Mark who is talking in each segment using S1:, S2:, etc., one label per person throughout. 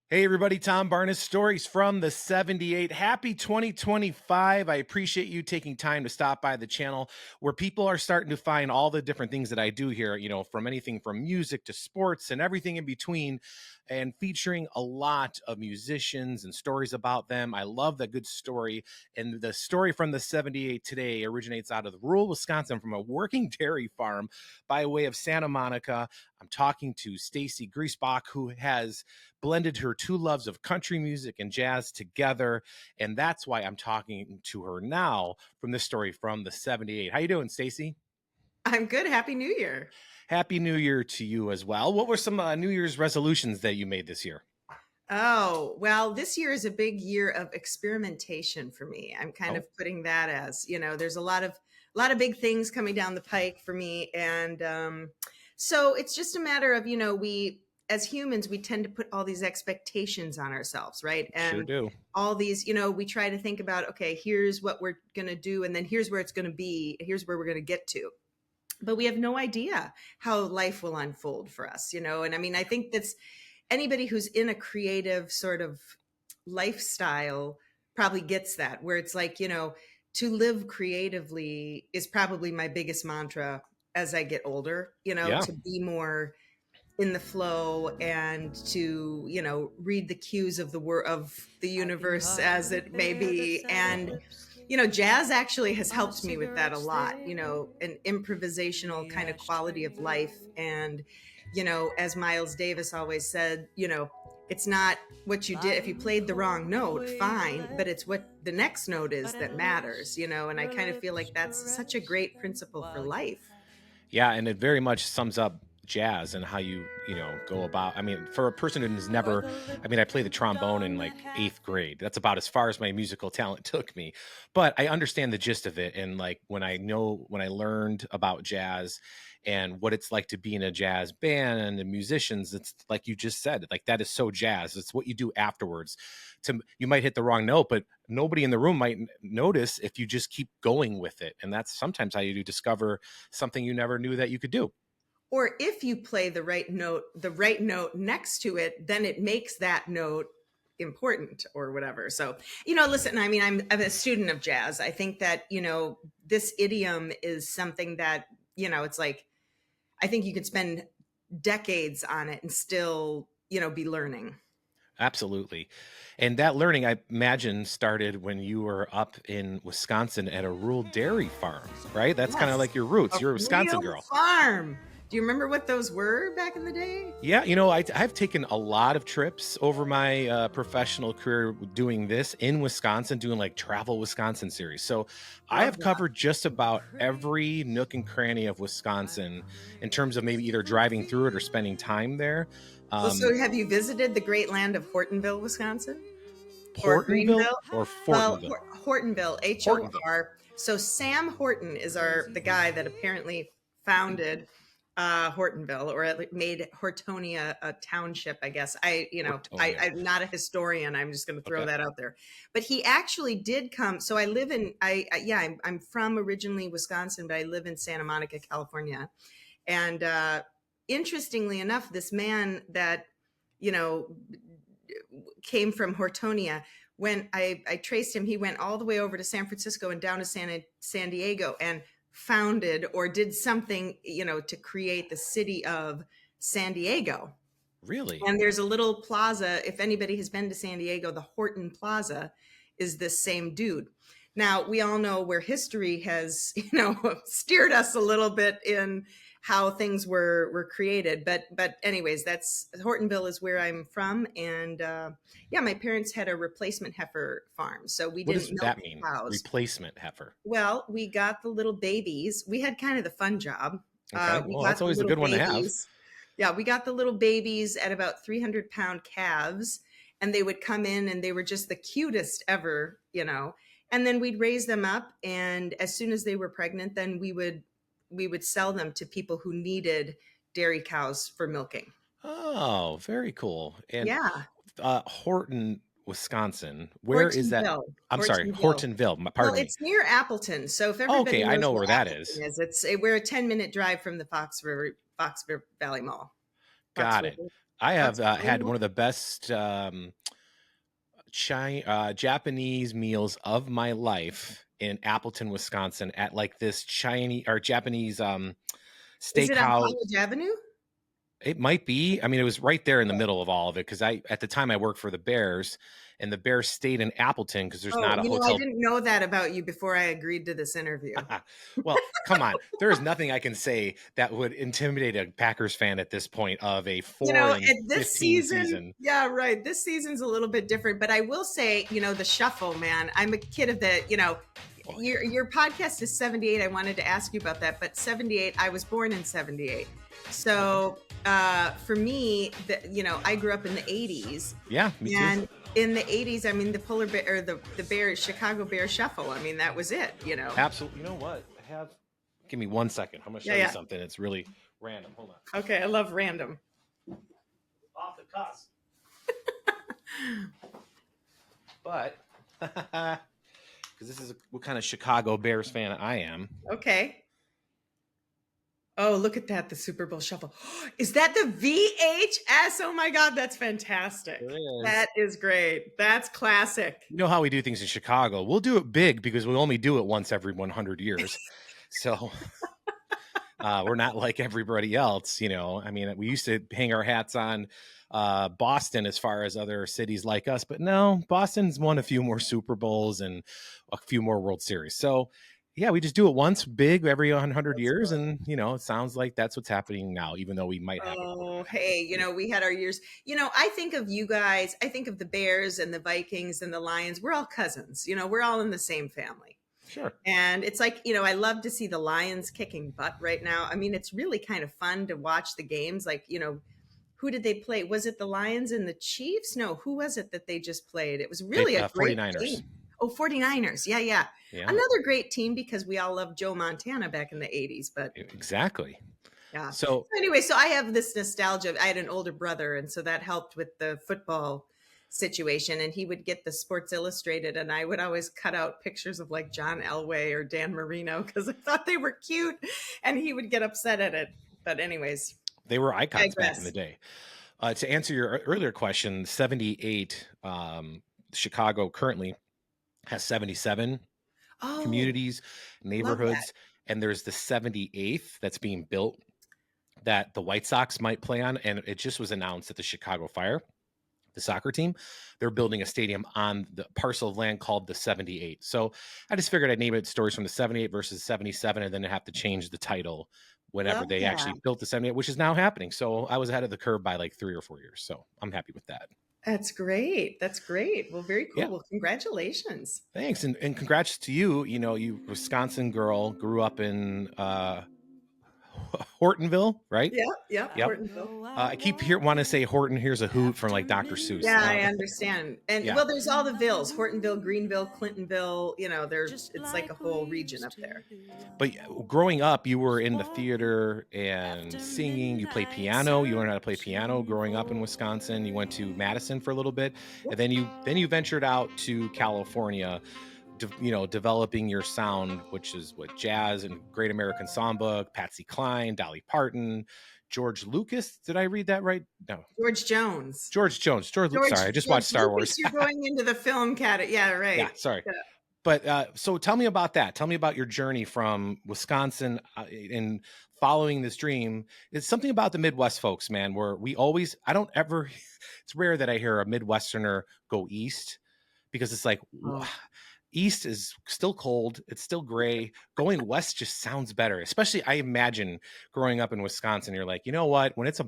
S1: Hey everybody, Tom Barnes, stories from the 78. Happy 2025. I appreciate you taking time to stop by the channel where people are starting to find all the different things that I do here, from anything from music to sports and everything in between, and featuring a lot of musicians and stories about them. I love that good story. And the story from the 78 today originates out of rural Wisconsin from a working dairy farm by way of Santa Monica. I'm talking to Staci Griesbach, who has blended her two loves of country music and jazz together, and that's why I'm talking to her now from this story from the 78. How you doing, Staci?
S2: I'm good. Happy New Year.
S1: Happy New Year to you as well. What were some New Year's resolutions that you made this year?
S2: Oh, well, this year is a big year of experimentation for me. I'm kind
S1: Oh,
S2: of putting that as, there's a lot of big things coming down the pike for me. And so it's just a matter of, we as humans, we tend to put all these expectations on ourselves, right?
S1: sure
S2: And
S1: do.
S2: all these, we try to think about, okay, here's what we're going to do. And then here's where it's going to be. Here's where we're going to get to. But we have no idea how life will unfold for us, and I mean, I think that's anybody who's in a creative sort of lifestyle probably gets that, where it's like, to live creatively is probably my biggest mantra as I get older,
S1: Yeah.
S2: to be more in the flow and to, read the cues of the universe as it may be. And jazz actually has helped me with that a lot, an improvisational kind of quality of life. And, as Miles Davis always said, it's not what you did. If you played the wrong note, fine, but it's what the next note is that matters, and I kind of feel like that's such a great principle for life.
S1: Yeah, and it very much sums up jazz and how go about. I mean, for a person who's never, I mean, I played the trombone in like eighth grade. That's about as far as my musical talent took me. But I understand the gist of it. And like when I learned about jazz and what it's like to be in a jazz band and musicians, it's like you just said, like that is so jazz. It's what you do afterwards. You might hit the wrong note, but nobody in the room might notice if you just keep going with it. And that's sometimes how you do discover something you never knew that you could do.
S2: Or if you play the right note next to it, then it makes that note important or whatever. So, listen, I mean, I'm a student of jazz. I think that, this idiom is something that, it's like, I think you could spend decades on it and still, be learning.
S1: Absolutely. And that learning, I imagine, started when you were up in Wisconsin at a rural dairy farm, right? That's kind of
S2: Yes.
S1: like your
S2: A
S1: roots. You're a
S2: real
S1: Wisconsin girl.
S2: farm. Do you remember what those were back in the day?
S1: Yeah, I've taken a lot of trips over my professional career doing this in Wisconsin, doing like travel Wisconsin series. So I
S2: Love
S1: have
S2: that.
S1: covered just about every nook and cranny of Wisconsin in terms of maybe either driving through it or spending time there.
S2: Well,
S1: Um,
S2: so have you visited the great land of Hortonville, Wisconsin? Or
S1: Portonville
S2: Greenville?
S1: or
S2: Well,
S1: Fortinville?
S2: Hortonville,
S1: Hortonville.
S2: HOR. So Sam Horton is the guy that apparently founded Hortonville, or made Hortonia a township, I guess.
S1: Hortonia.
S2: I'm not a historian. I'm just going to throw
S1: Okay.
S2: that out there. But he actually did come. So I live in, yeah, I'm from originally Wisconsin, but I live in Santa Monica, California. And interestingly enough, this man that, you know, came from Hortonia, when I traced him, he went all the way over to San Francisco and down to San Diego and founded or did something, to create the city of San Diego.
S1: Really?
S2: And there's a little plaza. If anybody has been to San Diego, the Horton Plaza is this same dude. Now, we all know where history has, steered us a little bit in how things were created. But anyways, that's Hortonville is where I'm from. And yeah, my parents had a replacement heifer farm. So we
S1: What does
S2: didn't milk
S1: that mean?
S2: cows.
S1: Replacement heifer.
S2: Well, we got the little babies. We had kind of the fun job.
S1: Okay.
S2: We
S1: Well, that's
S2: got the
S1: always a
S2: little
S1: good one to have.
S2: babies. Yeah, we got the little babies at about 300-pound calves, and they would come in and they were just the cutest ever. And then we'd raise them up, and as soon as they were pregnant, then we would sell them to people who needed dairy cows for milking.
S1: Oh, very cool. And
S2: Yeah,
S1: Horton, Wisconsin. Where is that?
S2: Hortonville,
S1: I'm sorry,
S2: Hortonville.
S1: Hortonville.
S2: Well,
S1: Pardon me.
S2: it's near Appleton. So if
S1: Oh,
S2: everybody
S1: okay, I
S2: knows
S1: know
S2: where
S1: where that
S2: Appleton
S1: is.
S2: is, we're a 10-minute drive from the Fox River Valley Mall. Fox
S1: Got it.
S2: River.
S1: I have
S2: That's
S1: had
S2: cool.
S1: one of the best Japanese meals of my life in Appleton, Wisconsin, at like this Chinese or Japanese
S2: Is it on
S1: steakhouse.
S2: College Avenue?
S1: It might be. I mean, it was right there in the middle of all of it because I at the time I worked for the Bears, and the Bears stayed in Appleton because there's
S2: Oh,
S1: not a
S2: I
S1: hotel.
S2: didn't know that about you before I agreed to this interview.
S1: Well, come on. There is nothing I can say that would intimidate a Packers fan at this point of a 4 and
S2: At this
S1: 15
S2: season,
S1: season.
S2: yeah, right. This season's a little bit different, but I will say, the shuffle, man. I'm a kid of the,
S1: Oh yeah.
S2: your podcast is 78. I wanted to ask you about that, but 78, I was born in 78.
S1: Okay.
S2: So for me, I grew up in the 80s.
S1: Yeah, me too.
S2: And in the 80s, I mean, the polar bear or the Bears, Chicago Bears shuffle. I mean, that was it.
S1: Absolutely. You know what? I have. Give me 1 second. I'm gonna show
S2: Yeah,
S1: you
S2: yeah.
S1: something. It's really random. Hold on.
S2: Okay, I love random.
S1: Off the cusp. But because this is what kind of Chicago Bears fan I am.
S2: Okay. Oh, look at that. The Super Bowl shuffle. Is that the VHS? Oh my God, that's fantastic.
S1: It is.
S2: That is great. That's classic.
S1: You know how we do things in Chicago. We'll do it big because we only do it once every 100 years. So we're not like everybody else, I mean, we used to hang our hats on Boston as far as other cities like us, but no, Boston's won a few more Super Bowls and a few more World Series. So yeah, we just do it once big every 100
S2: That's
S1: years.
S2: fun.
S1: And, it sounds like that's what's happening now, even though we might have a
S2: Oh,
S1: quarterback.
S2: hey, we had our years. I think of you guys, I think of the Bears and the Vikings and the Lions. We're all cousins. We're all in the same family.
S1: Sure.
S2: And it's like, I love to see the Lions kicking butt right now. I mean, it's really kind of fun to watch the games. Like, who did they play? Was it the Lions and the Chiefs? No, who was it that they just played? It was
S1: They
S2: really a great
S1: 49ers.
S2: game. Oh, 49ers. Yeah, yeah.
S1: Yeah,
S2: Another great team because we all loved Joe Montana back in the 80s. But
S1: exactly.
S2: yeah.
S1: So
S2: Anyway, so I have this nostalgia. I had an older brother, and so that helped with the football situation. And he would get the Sports Illustrated, and I would always cut out pictures of like John Elway or Dan Marino because I thought they were cute, and he would get upset at it. But anyways,
S1: they were icons back in
S2: digress.
S1: the day. To answer your earlier question, 78, Chicago currently has 77
S2: Oh,
S1: communities,
S2: love that.
S1: neighborhoods, and there's the 78th that's being built that the White Sox might play on. And it just was announced that the Chicago Fire, the soccer team, they're building a stadium on the parcel of land called the 78. So I just figured I'd name it stories from the 78 versus 77, and then have to change the title whenever
S2: Love
S1: they
S2: that.
S1: actually built the 78, which is now happening. So I was ahead of the curve by like 3 or 4 years. So I'm happy with that.
S2: That's great. That's great. Well, very cool.
S1: Yeah.
S2: Well, congratulations.
S1: Thanks. And congrats to you. You Wisconsin girl, grew up in Hortonville, right?
S2: Yeah, yeah.
S1: Yep.
S2: Hortonville.
S1: I keep want to say Horton. Here's a hoot from like Dr. Seuss.
S2: Yeah, I understand. And
S1: Yeah.
S2: well, there's all the villes: Hortonville, Greenville, Clintonville. It's like a whole region up there.
S1: But growing up, you were in the theater and singing. You played piano. You learned how to play piano growing up in Wisconsin. You went to Madison for a little bit, and then you ventured out to California, developing your sound, which is what jazz and Great American Songbook, Patsy Cline, Dolly Parton, George Lucas. Did I read that right? No,
S2: George Jones.
S1: George Jones. Sorry, I just watched Star Wars.
S2: You're going into the film category. Yeah, right.
S1: Yeah, sorry.
S2: Yeah.
S1: But so tell me about that. Tell me about your journey from Wisconsin in following this dream. It's something about the Midwest folks, man, where I don't ever, it's rare that I hear a Midwesterner go east, because it's like, east is still cold. It's still gray. Going west just sounds better. Especially, I imagine growing up in Wisconsin, you're like, you know what? When it's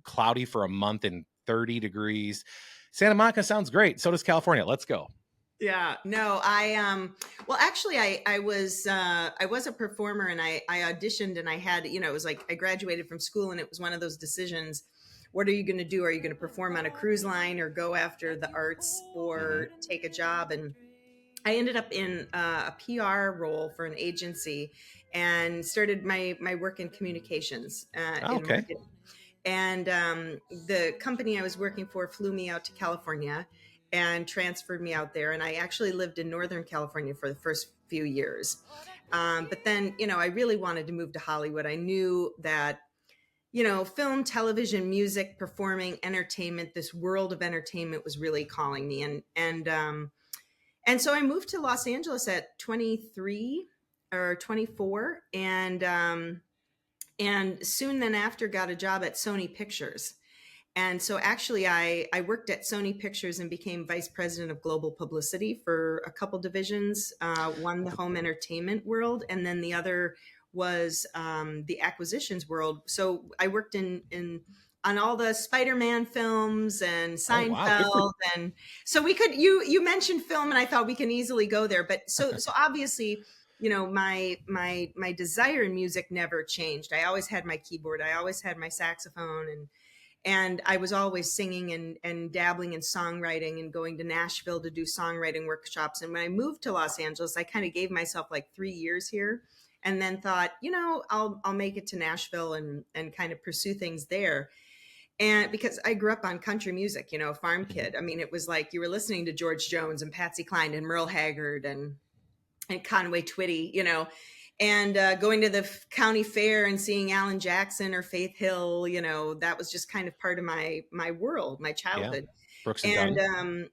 S1: cloudy for a month and 30 degrees, Santa Monica sounds great. So does California. Let's go.
S2: Yeah, no, well, actually, I was a performer, and I auditioned, and I had, it was like I graduated from school, and it was one of those decisions. What are you going to do? Are you going to perform on a cruise line, or go after the arts, or take a job? And I ended up in a PR role for an agency, and started my work in communications, in marketing. And the company I was working for flew me out to California and transferred me out there. And I actually lived in Northern California for the first few years. But then, I really wanted to move to Hollywood. I knew that, film, television, music, performing, entertainment, this world of entertainment was really calling me. And so I moved to Los Angeles at 23 or 24, and soon then after got a job at Sony Pictures. And so actually I worked at Sony Pictures and became vice president of global publicity for a couple divisions, one the home entertainment world, and then the other was the acquisitions world. So I worked in on all the Spider-Man films and
S1: Oh wow, good for
S2: Seinfeld. And so we could, you mentioned film, and I thought we can easily go there. But so obviously, my desire in music never changed. I always had my keyboard, I always had my saxophone, and I was always singing and dabbling in songwriting and going to Nashville to do songwriting workshops. And when I moved to Los Angeles, I kind of gave myself like 3 years here, and then thought, I'll make it to Nashville and kind of pursue things there. And because I grew up on country music, farm
S1: Mhm.
S2: kid. I mean, it was like you were listening to George Jones and Patsy Cline and Merle Haggard and Conway Twitty, and going to the county fair and seeing Alan Jackson or Faith Hill, that was just kind of part of my world, my
S1: Yeah,
S2: childhood.
S1: Brooks and
S2: And
S1: Dunn.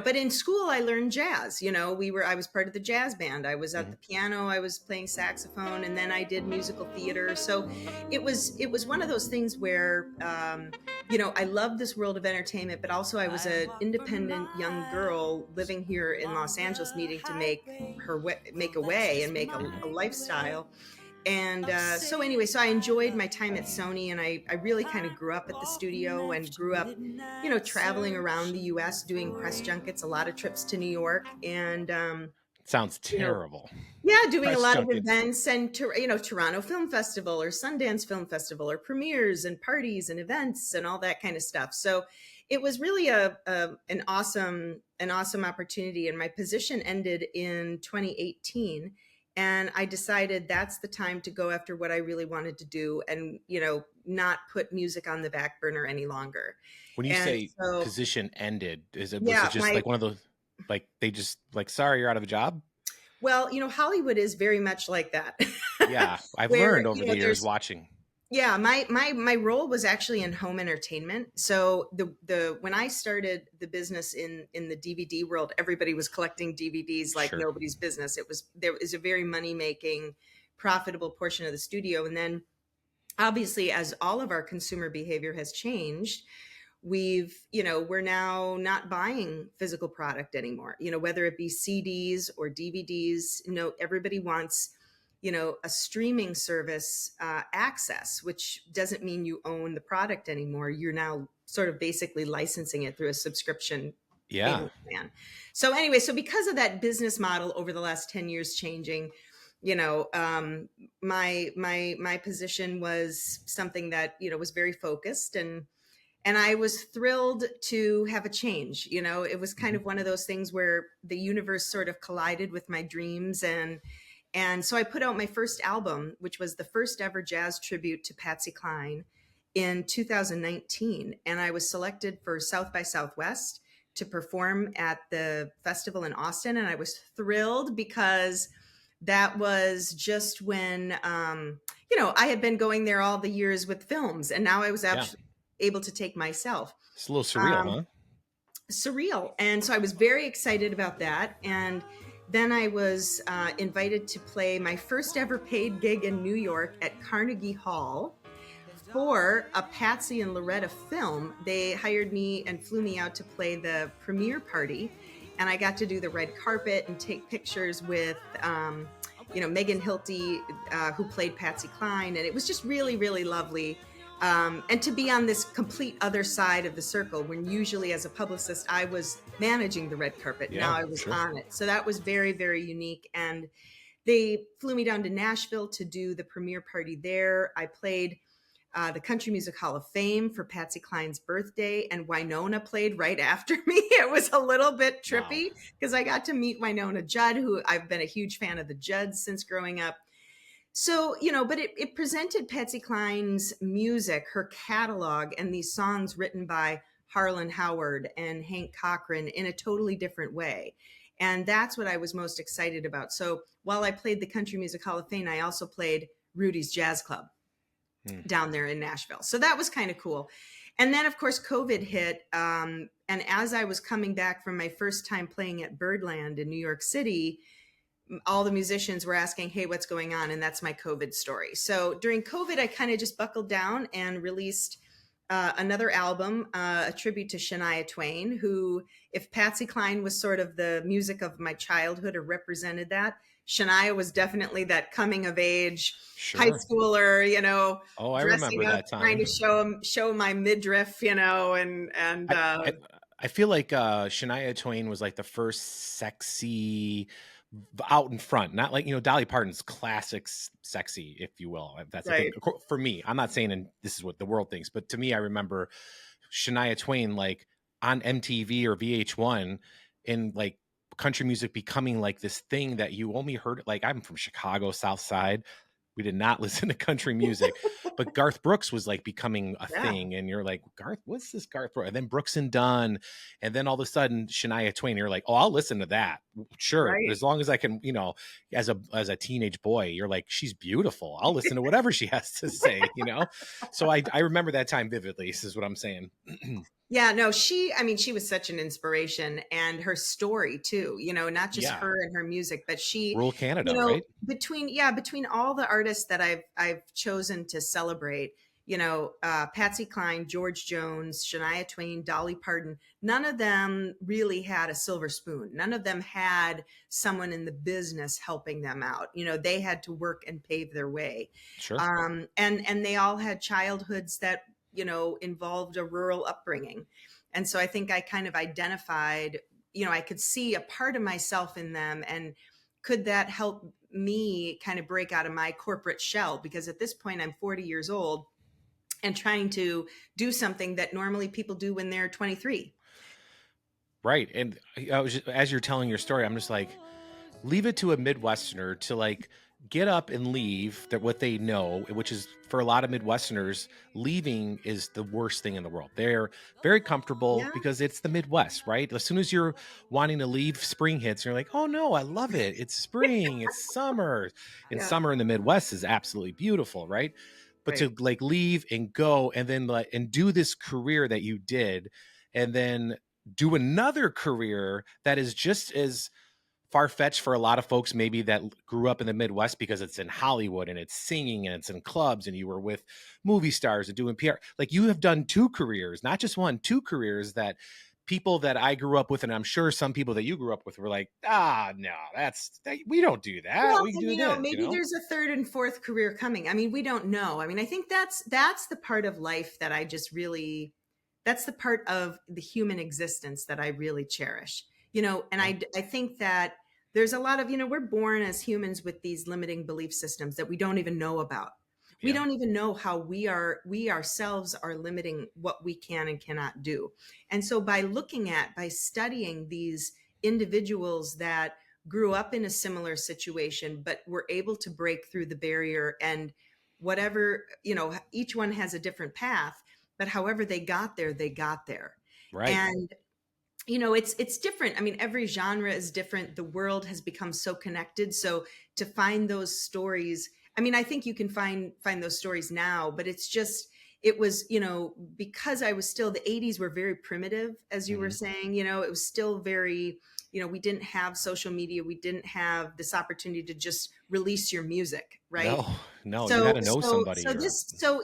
S2: but in school I learned jazz. I was part of the jazz band. I was at
S1: Mhm.
S2: the piano, I was playing saxophone, and then I did musical theater. So it was one of those things where I loved this world of entertainment, but also I was an independent young girl living here in Los Angeles, needing to make a way and make
S1: Mhm.
S2: a lifestyle. And so anyway, so I enjoyed my time at Sony, and I really kind of grew up at the studio and grew up, traveling around the US doing press junkets, a lot of trips to New York, and
S1: Sounds
S2: you know,
S1: terrible.
S2: yeah, doing a
S1: Press
S2: lot of
S1: junkets.
S2: events and Toronto Film Festival or Sundance Film Festival or premieres and parties and events and all that kind of stuff. So it was really an awesome opportunity. And my position ended in 2018, and I decided that's the time to go after what I really wanted to do, and not put music on the back burner any longer.
S1: When you
S2: And
S1: say
S2: so
S1: position ended, was it
S2: yeah,
S1: just like one of those, like they just like, sorry, you're out of a job?
S2: well, Hollywood is very much like that.
S1: Yeah, I've
S2: Where
S1: learned over the years
S2: there's
S1: watching.
S2: Yeah, my role was actually in home entertainment. So the when I started the business in the DVD world, everybody was collecting DVDs like
S1: Sure.
S2: nobody's business. There was a very money making, profitable portion of the studio, and then obviously, as all of our consumer behavior has changed, we're now not buying physical product anymore, whether it be CDs or DVDs. Everybody wants, a streaming service access, which doesn't mean you own the product anymore. You're now sort of basically licensing it through a subscription
S1: Yeah.
S2: payment plan. So anyway, so because of that business model over the last 10 years changing, my position was something that was very focused, and I was thrilled to have a change. It was kind
S1: Mhm.
S2: of one of those things where the universe sort of collided with my dreams, and so I put out my first album, which was the first ever jazz tribute to Patsy Cline, in 2019, and I was selected for South by Southwest to perform at the festival in Austin, and I was thrilled because that was just when I had been going there all the years with films, and now I was
S1: Yeah.
S2: actually able to take myself.
S1: It's a little surreal,
S2: um,
S1: huh?
S2: Surreal. And so I was very excited about that. And then I was invited to play my first ever paid gig in New York at Carnegie Hall for a Patsy and Loretta film. They hired me and flew me out to play the premiere party, and I got to do the red carpet and take pictures with Megan Hilty, who played Patsy Cline, and it was just really, really lovely. And to be on this complete other side of the circle, when usually as a publicist I was managing the red carpet, now
S1: Yeah,
S2: I was
S1: sure.
S2: on it. So that was very, very unique. And they flew me down to Nashville to do the premiere party there. I played the Country Music Hall of Fame for Patsy Cline's birthday, and Winona played right after me. It was a little bit
S1: Wow.
S2: trippy because I got to meet Winona Judd, who I've been a huge fan of the Judds since growing up. So, but it presented Patsy Cline's music, her catalog, and these songs written by Harlan Howard and Hank Cochran in a totally different way. And that's what I was most excited about. So while I played the Country Music Hall of Fame, I also played Rudy's Jazz Club.
S1: Mm.
S2: down there in Nashville. So that was kind of cool. And then, of course, COVID hit. And as I was coming back from my first time playing at Birdland in New York City, all the musicians were asking, hey, what's going on? And that's my COVID story. So during COVID, I kind of just buckled down and released another album, a tribute to Shania Twain, who, if Patsy Cline was sort of the music of my childhood or represented that, Shania was definitely that coming of age high
S1: Sure.
S2: schooler,
S1: Oh, I
S2: dressing
S1: remember
S2: up,
S1: that
S2: trying to
S1: time.
S2: show my midriff, and
S1: I I I feel like, Shania Twain was, like, the first sexy out in front, not like, Dolly Parton's classic sexy, if you will, if that's the thing.
S2: right,
S1: For me, I'm not saying and this is what the world thinks, but to me, I remember Shania Twain, like, on MTV or VH1 and, like, country music becoming, like, this thing that you only heard like, I'm from Chicago, South Side. We did not listen to country music, but Garth Brooks was, like, becoming a
S2: yeah,
S1: thing, and you're like, "Garth what's this Garth Brooks?" And then Brooks and Dunn, and then all of a sudden, Shania Twain, you're like, "Oh, I'll listen to that. Sure,
S2: right.
S1: as long as I can," as a teenage boy, you're like, "She's beautiful. I'll listen to whatever she has to say," you know? So I remember that time vividly, this is what I'm saying.
S2: Yeah, no, she was such an inspiration, and her story too, not just
S1: Yeah.
S2: her and her music, but she,
S1: Rural Canada, right?
S2: between all the artists that I've chosen to celebrate, Patsy Cline, George Jones, Shania Twain, Dolly Parton, none of them really had a silver spoon. None of them had someone in the business helping them out. They had to work and pave their way.
S1: Sure.
S2: And they all had childhoods that involved a rural upbringing. And so I think I kind of identified, I could see a part of myself in them. And could that help me kind of break out of my corporate shell? Because at this point, I'm 40 years old and trying to do something that normally people do when they're 23.
S1: Right, and I was just as you're telling your story, I'm just like, leave it to a Midwesterner to, like, get up and leave that what they know, which is for a lot of Midwesterners, leaving is the worst thing in the world. They're very comfortable
S2: Yeah.
S1: because it's the Midwest, right? As soon as you're wanting to leave, spring hits, you're like, "Oh, no, I love it. It's spring, it's summer." And
S2: Yeah.
S1: summer in the Midwest is absolutely beautiful, right? But
S2: Right.
S1: to, like, leave and go and then, like and do this career that you did, and then do another career that is just as far-fetched for a lot of folks maybe that grew up in the Midwest because it's in Hollywood and it's singing and it's in clubs and you were with movie stars and doing PR. Like, you have done two careers, not just one, two careers that people that I grew up with, and I'm sure some people that you grew up with were like, no, we don't do that.
S2: Well,
S1: We
S2: and
S1: do this,
S2: maybe there's a third and fourth career coming. I mean, we don't know. I mean, I think that's the part of life that I just really that's the part of the human existence that I really cherish. And
S1: Yeah.
S2: I think that there's a lot of, we're born as humans with these limiting belief systems that we don't even know about. We
S1: Yeah.
S2: don't even know how we ourselves are limiting what we can and cannot do. And so by studying these individuals that grew up in a similar situation, but were able to break through the barrier, and whatever, each one has a different path, but however they got there, they got there.
S1: Right.
S2: And it's different. I mean, every genre is different. The world has become so connected. So to find those stories, I mean, I think you can find those stories now, but it was, because I was still, the 80s were very primitive, as you were
S1: Mhm.
S2: saying, it was still very, we didn't have social media. We didn't have this opportunity to just release your music, right?
S1: No, no, you
S2: So,
S1: had to know
S2: so,
S1: somebody
S2: so
S1: or
S2: this, so,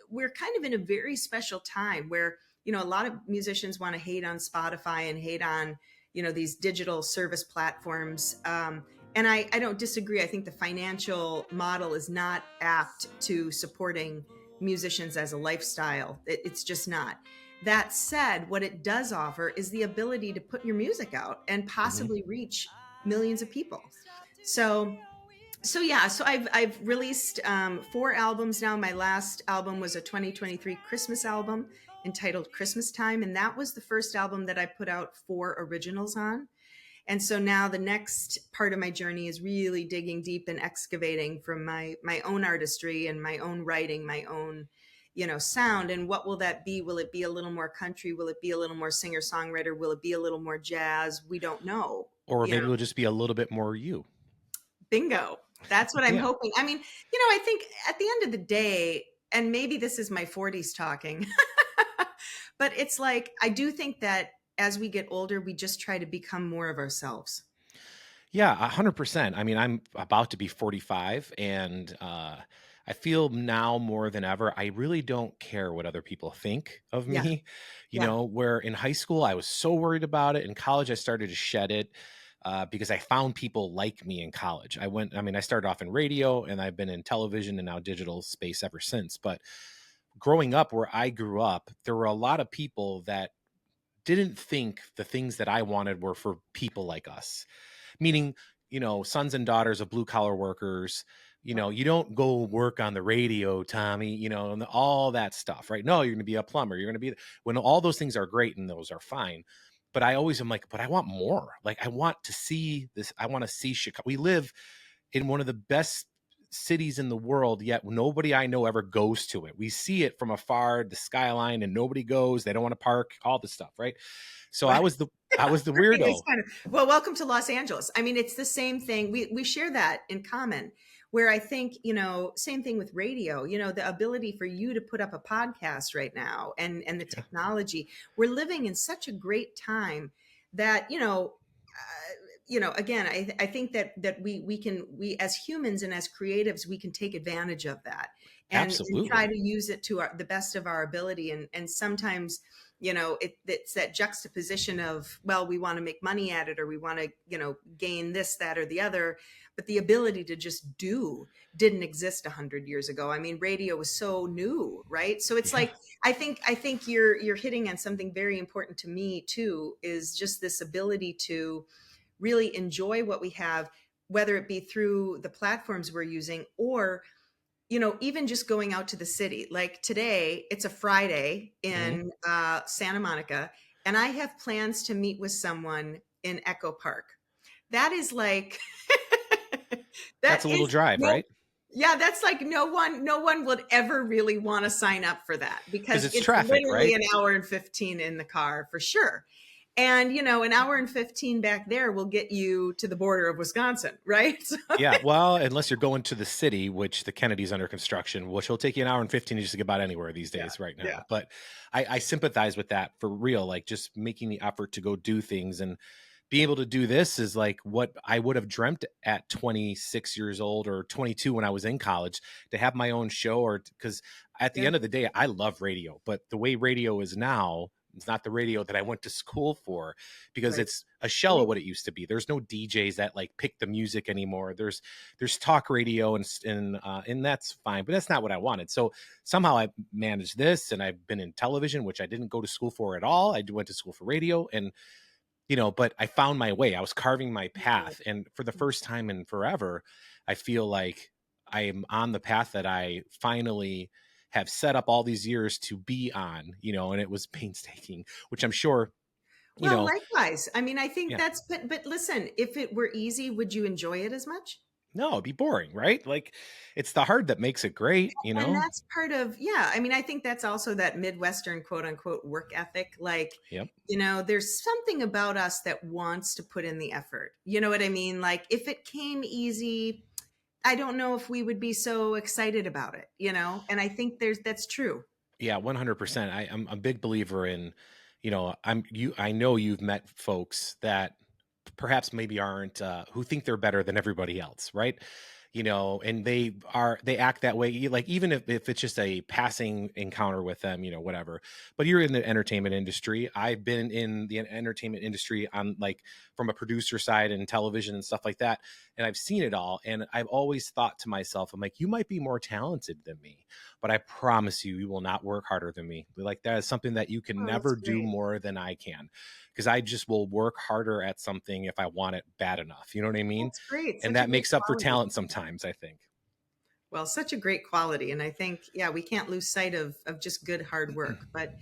S2: we're kind of in a very special time where, a lot of musicians want to hate on Spotify and hate on, these digital service platforms. And I don't disagree. I think the financial model is not apt to supporting musicians as a lifestyle. It's just not. That said, what it does offer is the ability to put your music out and
S1: Mhm.
S2: possibly reach millions of people. So I've released 4 albums now. My last album was a 2023 Christmas album entitled Christmas Time, and that was the first album that I put out 4 originals on. And so now the next part of my journey is really digging deep and excavating from my own artistry and my own writing, my own sound. And what will that be? Will it be a little more country? Will it be a little more singer songwriter? Will it be a little more jazz? We don't know.
S1: Or maybe it'll just be a little bit more you.
S2: Bingo. That's what I'm
S1: Yeah.
S2: hoping. I mean, I think at the end of the day, and maybe this is my 40s talking, but it's like, I do think that as we get older, we just try to become more of ourselves.
S1: Yeah, 100%. I mean, I'm about to be 45 and I feel now more than ever, I really don't care what other people think of
S2: Yeah.
S1: me.
S2: Yeah.
S1: Where in high school I was so worried about it. In college, I started to shed it because I found people like me in college. I started off in radio and I've been in television and now digital space ever since. But growing up where I grew up, there were a lot of people that didn't think the things that I wanted were for people like us, meaning, sons and daughters of blue collar workers.
S2: Right.
S1: You don't go work on the radio, Tommy, and all that stuff, right? No, you're going to be a plumber. You're going to be, when all those things are great and those are fine. But I always am like, but I want more. Like, I want to see this. I want to see Chicago. We live in one of the best cities in the world, yet nobody I know ever goes to it. We see it from afar, the skyline, and nobody goes. They don't want to park, all this stuff, right? So
S2: Right.
S1: I was the
S2: Right. It's
S1: weirdo.
S2: kind of, well, welcome to Los Angeles. I mean, it's the same thing. We share that in common, where I think, same thing with radio, the ability for you to put up a podcast right now, and the
S1: Yeah,
S2: technology. We're living in such a great time that, again, I think that we as humans and as creatives, we can take advantage of that, and try
S1: absolutely.
S2: to use it to the best of our ability. And sometimes, it's that juxtaposition of, well, we want to make money at it, or we want to, gain this, that, or the other. But the ability to just do didn't exist 100 years ago. I mean, radio was so new, right? So it's
S1: Yeah,
S2: like, I think you're hitting on something very important to me too, is just this ability to really enjoy what we have, whether it be through the platforms we're using, or even just going out to the city. Like today, it's a Friday
S1: mhm.
S2: in Santa Monica, and I have plans to meet with someone in Echo Park. That is like,
S1: That's
S2: that
S1: a little
S2: is
S1: drive,
S2: no,
S1: right?
S2: yeah, that's like, no one would ever really want to sign up for that,
S1: Because
S2: because
S1: it's
S2: it's
S1: traffic,
S2: literally
S1: right?
S2: an hour and 15 in the car for sure. And, an hour and 15 back there will get you to the border of Wisconsin, right? So,
S1: Yeah, well, unless you're going to the city, which the Kennedy's under construction, which will take you an hour and 15 just to get about anywhere these
S2: yeah,
S1: days right
S2: yeah,
S1: now. But I sympathize with that for real, like just making the effort to go do things and being able to do this is like what I would have dreamt at 26 years old or 22 when I was in college to have my own show, or because at the
S2: yeah,
S1: end of the day, I love radio, but the way radio is now, it's not the radio that I went to school for because
S2: right.
S1: it's a shell of what it used to be. There's no DJs that like pick the music anymore. There's talk radio and that's fine, but that's not what I wanted. So somehow I managed this, and I've been in television, which I didn't go to school for at all. I went to school for radio, and but I found my way. I was carving my path. And for the first time in forever, I feel like I am on the path that I finally have set up all these years to be on, and it was painstaking, which I'm sure, you
S2: Well,
S1: know,
S2: likewise. I mean, I think
S1: yeah,
S2: that's, but listen, if it were easy, would you enjoy it as much?
S1: no, it'd be boring, right? Like it's the hard that makes it great.
S2: And that's part of, yeah. I mean, I think that's also that Midwestern quote unquote work ethic. Like,
S1: Yep.
S2: there's something about us that wants to put in the effort. You know what I mean? Like, if it came easy, I don't know if we would be so excited about it, And I think that's true.
S1: Yeah, 100%. I'm a big believer in, I know you've met folks that perhaps maybe aren't who think they're better than everybody else, right? And they act that way, like even if it's just a passing encounter with them, whatever. But you're in the entertainment industry. I've been in the entertainment industry on like from a producer side and television and stuff like that, and I've seen it all, and I've always thought to myself, I'm like, you might be more talented than me, but I promise you, you will not work harder than me. Like that is something that you can
S2: Oh, that's
S1: never do
S2: great.
S1: more than I can, because I just will work harder at something if I want it bad enough. You know what I mean?
S2: That's great.
S1: And
S2: Such a
S1: that
S2: great
S1: makes up for
S2: quality.
S1: talent sometimes, I think.
S2: Well, such a great quality. And I think, yeah, we can't lose sight of just good hard work. But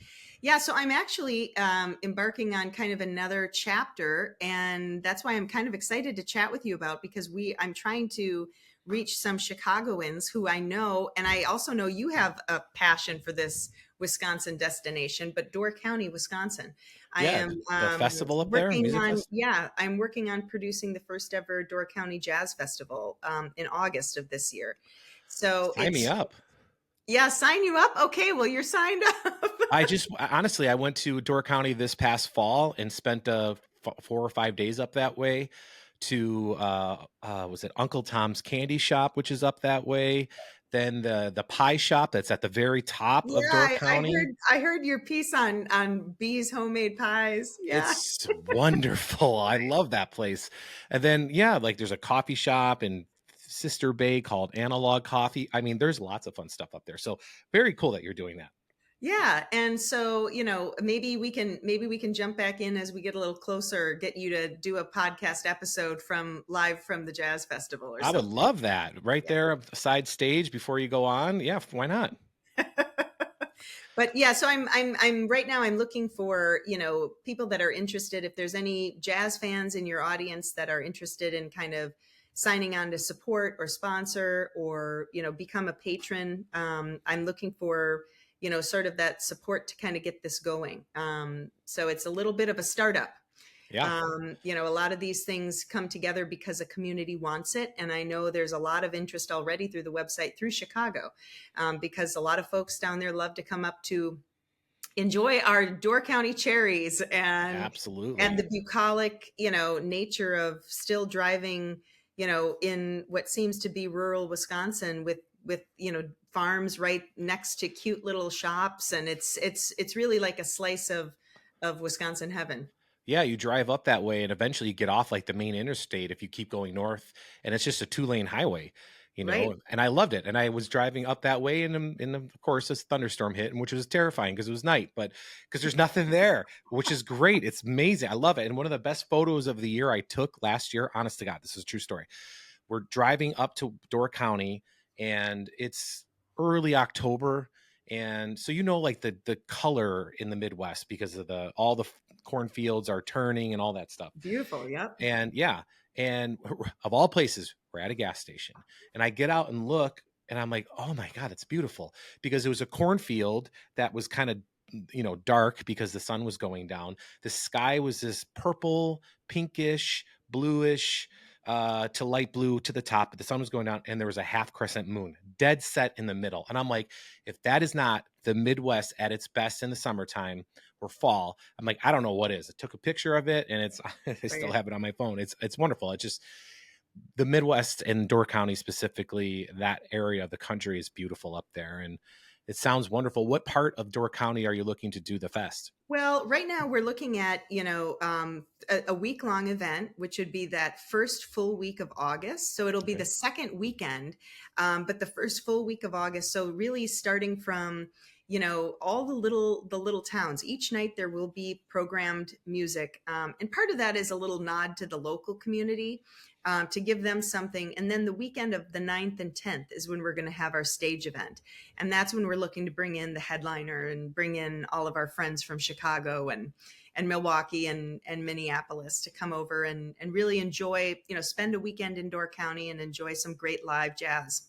S2: yeah, so I'm actually embarking on kind of another chapter. And that's why I'm kind of excited to chat with you about, because I'm trying to reach some Chicagoans who I know. And I also know you have a passion for this Wisconsin destination, but Door County, Wisconsin. I
S1: Yeah,
S2: am
S1: the festival up there,
S2: working
S1: music
S2: on,
S1: fest.
S2: yeah, I'm working on producing the first ever Door County Jazz Festival in August of this year. So
S1: Sign me
S2: it's,
S1: up.
S2: yeah, sign you up. Okay, well, you're signed up.
S1: Honestly, I went to Door County this past fall and spent 4 or 5 days up that way to was it Uncle Tom's Candy Shop, which is up that way. Then the pie shop that's at the very top
S2: Yeah,
S1: of Door
S2: I
S1: County.
S2: heard your piece on Bee's homemade pies. Yeah.
S1: It's wonderful. I love that place. And then yeah, like there's a coffee shop in Sister Bay called Analog Coffee. I mean, there's lots of fun stuff up there. So very cool that you're doing that.
S2: Yeah, and so, maybe we can jump back in as we get a little closer, get you to do a podcast episode from live from the jazz festival or
S1: I would
S2: something.
S1: love that right there, side stage before you go on. Yeah, why not?
S2: But yeah, so I'm right now I'm looking for, people that are interested. If there's any jazz fans in your audience that are interested in kind of signing on to support or sponsor or, become a patron, I'm looking for, sort of that support to kind of get this going. So it's a little bit of a startup.
S1: Yeah.
S2: A lot of these things come together because a community wants it. And I know there's a lot of interest already through the website through Chicago, because a lot of folks down there love to come up to enjoy our Door County cherries and
S1: Absolutely.
S2: the bucolic, nature of still driving, in what seems to be rural Wisconsin with, farms right next to cute little shops. And it's really like a slice of Wisconsin heaven.
S1: Yeah, you drive up that way and eventually you get off like the main interstate if you keep going north, and it's just a 2-lane highway,
S2: Right.
S1: and I loved it. And I was driving up that way and of course this thunderstorm hit, and which was terrifying because it was night, but because there's nothing there, which is great. It's amazing. I love it. And one of the best photos of the year I took last year, honest to God, this is a true story. We're driving up to Door County and it's early October. And so like the color in the Midwest because of all the cornfields are turning and all that stuff.
S2: Beautiful. Yep.
S1: And yeah, and of all places, we're at a gas station. And I get out and look and I'm like, "Oh my God, it's beautiful." Because it was a cornfield that was kind of dark because the sun was going down. The sky was this purple, pinkish, bluish, to light blue to the top, but the sun was going down and there was a half crescent moon dead set in the middle. And I'm like, if that is not the Midwest at its best in the summertime or fall, I'm like, I don't know what is. I took a picture of it and it's I still
S2: Right.
S1: have it on my phone. It's wonderful. It's just the Midwest and Door County specifically, that area of the country is beautiful up there. And it sounds wonderful. What part of Door County are you looking to do the fest?
S2: Well, right now we're looking at, a week-long event, which would be that first full week of August. So it'll be
S1: Okay.
S2: the second weekend, but the first full week of August. So really starting from, all the little towns. Each night there will be programmed music, and part of that is a little nod to the local community, to give them something. And then the weekend of the 9th and 10th is when we're going to have our stage event. And that's when we're looking to bring in the headliner and bring in all of our friends from Chicago and Milwaukee and Minneapolis to come over and really enjoy, spend a weekend in Door County and enjoy some great live jazz.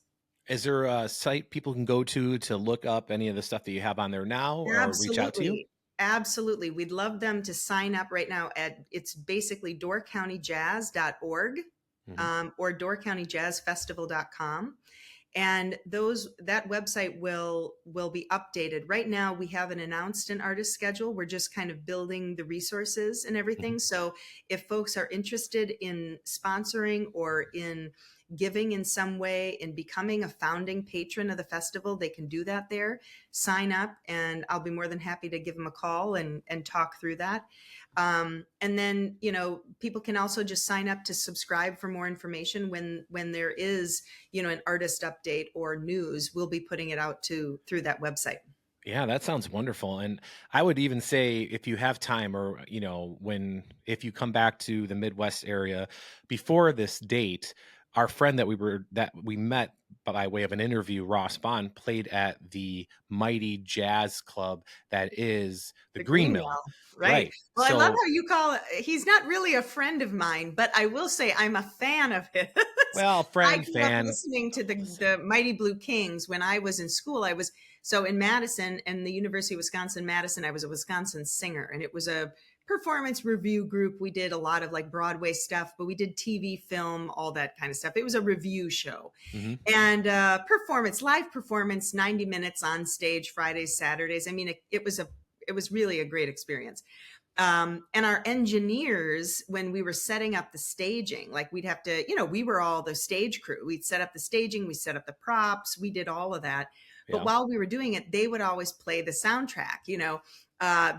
S1: Is there a site people can go to look up any of the stuff that you have on there now or reach out to you?
S2: Absolutely. Absolutely. We'd love them to sign up right now it's basically doorcountyjazz.org,
S1: Mhm.
S2: or doorcountyjazzfestival.com. And that website will be updated. Right now we haven't announced an artist schedule. We're just kind of building the resources and
S1: Mhm.
S2: everything. So if folks are interested in sponsoring or in giving in some way, in becoming a founding patron of the festival, they can do that there. Sign up and I'll be more than happy to give them a call and talk through that. And then, people can also just sign up to subscribe for more information when there is, an artist update or news. We'll be putting it out through that website.
S1: Yeah, that sounds wonderful. And I would even say if you have time or, if you come back to the Midwest area before this date, our friend that we met by way of an interview, Ross Bond, played at the mighty jazz club that is the
S2: The
S1: Green
S2: Green
S1: Mill.
S2: Mill, right?
S1: Right.
S2: Well, I love
S1: So,
S2: how you call it. He's not really a friend of mine, but I will say I'm a fan of his.
S1: well,
S2: I
S1: friend,
S2: grew up
S1: fan.
S2: listening to the Mighty Blue Kings when I was in school. I was So in Madison and the University of Wisconsin-Madison, I was a Wisconsin singer, and it was a performance review group. We did a lot of like Broadway stuff, but we did TV, film, all that kind of stuff. It was a review show.
S1: Hmm.
S2: And live performance, 90 minutes on stage, Fridays, Saturdays. I mean, it was really a great experience. And our engineers, when we were setting up the staging, like we'd have to, we were all the stage crew. We'd set up the staging, we set up the props, we did all of that. But
S1: Yeah.
S2: while we were doing it, they would always play the soundtrack,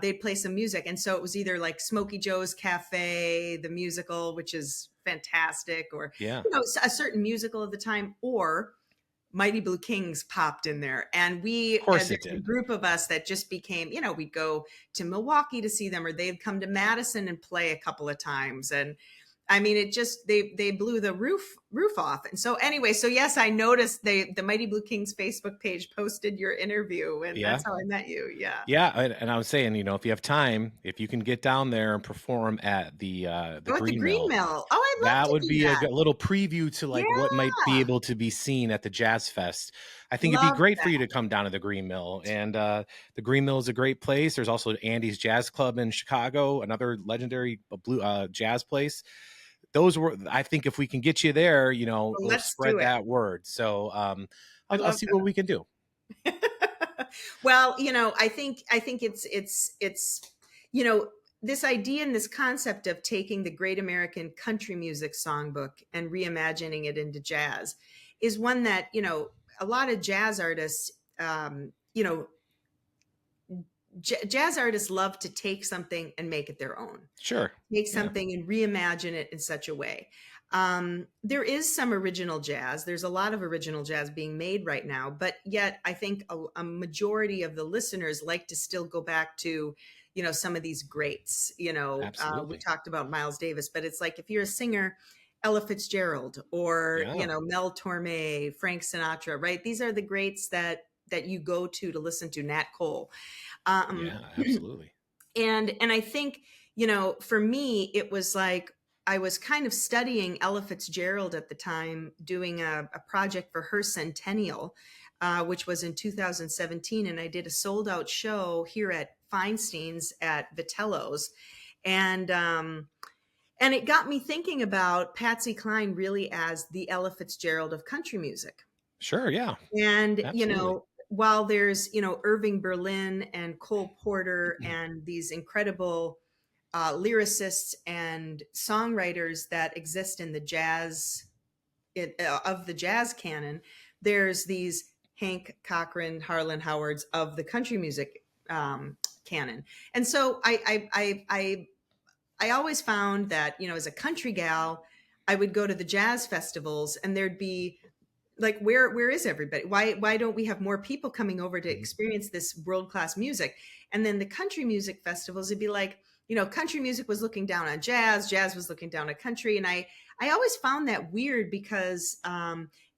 S2: they'd play some music. And so it was either like Smokey Joe's Cafe, the musical, which is fantastic, or,
S1: Yeah.
S2: a certain musical of the time, or Mighty Blue Kings popped in there. And
S1: Of course it
S2: there's a
S1: did.
S2: group of us that just became, we'd go to Milwaukee to see them, or they'd come to Madison and play a couple of times. And I mean, it just, they blew the roof off. And so anyway, so yes, I noticed the Mighty Blue Kings Facebook page posted your interview, and
S1: Yeah.
S2: that's how I met you. Yeah.
S1: Yeah, and I was saying, if you have time, if you can get down there and perform at the
S2: Oh, at the
S1: Green
S2: Green
S1: Mill,
S2: Mill. Oh, I'd love
S1: that
S2: to
S1: would
S2: do
S1: be a
S2: that.
S1: little preview to like what might be
S2: Yeah.
S1: able to be seen at the Jazz Fest. I think it'd be
S2: Love
S1: great for
S2: that.
S1: you to come down to the Green Mill, and the Green Mill is a great place. There's also Andy's Jazz Club in Chicago, another legendary blue jazz place. Those were, I think, if we can get you there,
S2: Well,
S1: we'll
S2: let's do
S1: spread
S2: it.
S1: that word. So
S2: I
S1: I'll
S2: love
S1: see what we can do.
S2: Well, I think it's this idea and this concept of taking the great American country music songbook and reimagining it into jazz is one that, a lot of jazz artists, jazz artists love to take something and make it their own,
S1: Sure.
S2: make
S1: Yeah.
S2: something and reimagine it in such a way. There is some original jazz. There's a lot of original jazz being made right now, but yet I think a majority of the listeners like to still go back to, some of these greats. We
S1: Absolutely.
S2: talked about Miles Davis, but it's like if you're a singer, Ella Fitzgerald, or
S1: Yeah.
S2: Mel Torme, Frank Sinatra, right? These are the greats that you go to listen to. Nat Cole. Um,
S1: Yeah. Absolutely.
S2: and I think, for me, it was like I was kind of studying Ella Fitzgerald at the time, doing a project for her centennial, which was in 2017. And I did a sold out show here at Feinstein's at Vitello's. And it got me thinking about Patsy Cline really as the Ella Fitzgerald of country music.
S1: Sure. Yeah.
S2: And,
S1: Absolutely.
S2: while there's, Irving Berlin and Cole Porter and these incredible lyricists and songwriters that exist in the jazz, of the jazz canon, there's these Hank Cochran, Harlan Howards of the country music canon. And so I always found that, as a country gal, I would go to the jazz festivals and there'd be like, where is everybody? Why don't we have more people coming over to
S1: Mhm.
S2: experience this world-class music? And then the country music festivals, it'd be like, country music was looking down on jazz, jazz was looking down at country. And I always found that weird because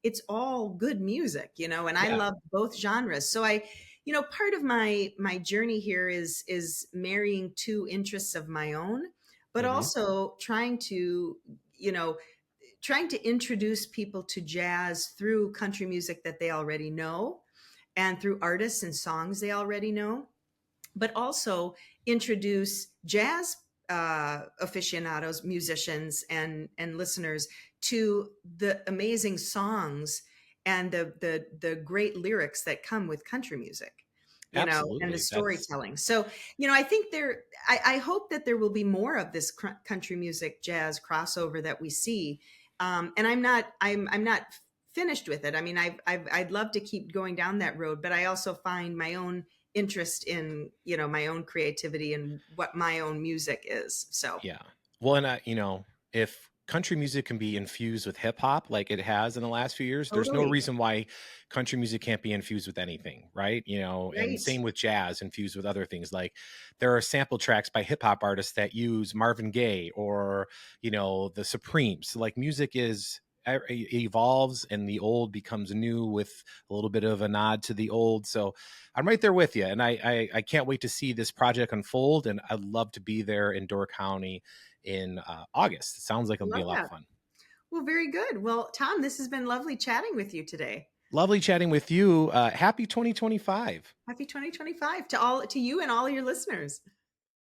S2: it's all good music, and I
S1: Yeah.
S2: love both genres. So part of my journey here is marrying two interests of my own, but
S1: Hmm.
S2: also trying to introduce people to jazz through country music that they already know and through artists and songs they already know, but also introduce jazz aficionados, musicians, and listeners to the amazing songs and the great lyrics that come with country music, and the
S1: Absolutely. That's
S2: storytelling. So, I think I hope that there will be more of this country music jazz crossover that we see. And I'm not finished with it. I mean, I'd love to keep going down that road, but I also find my own interest in, my own creativity and what my own music is. So
S1: yeah. Well, and if country music can be infused with hip hop like it has in the last few years, there's no
S2: totally.
S1: reason why country music can't be infused with anything, right? And
S2: Right.
S1: same with jazz infused with other things. Like there are sample tracks by hip hop artists that use Marvin Gaye or, the Supremes. Like music is evolves and the old becomes new with a little bit of a nod to the old. So I'm right there with you, and I can't wait to see this project unfold. And I'd love to be there in Door County in August. It sounds like it'll be
S2: Love
S1: a lot of
S2: that.
S1: fun.
S2: Well, very good. Well, Tom, this has been lovely chatting with you today.
S1: Lovely chatting with you. Happy 2025.
S2: Happy 2025 to you and all your listeners.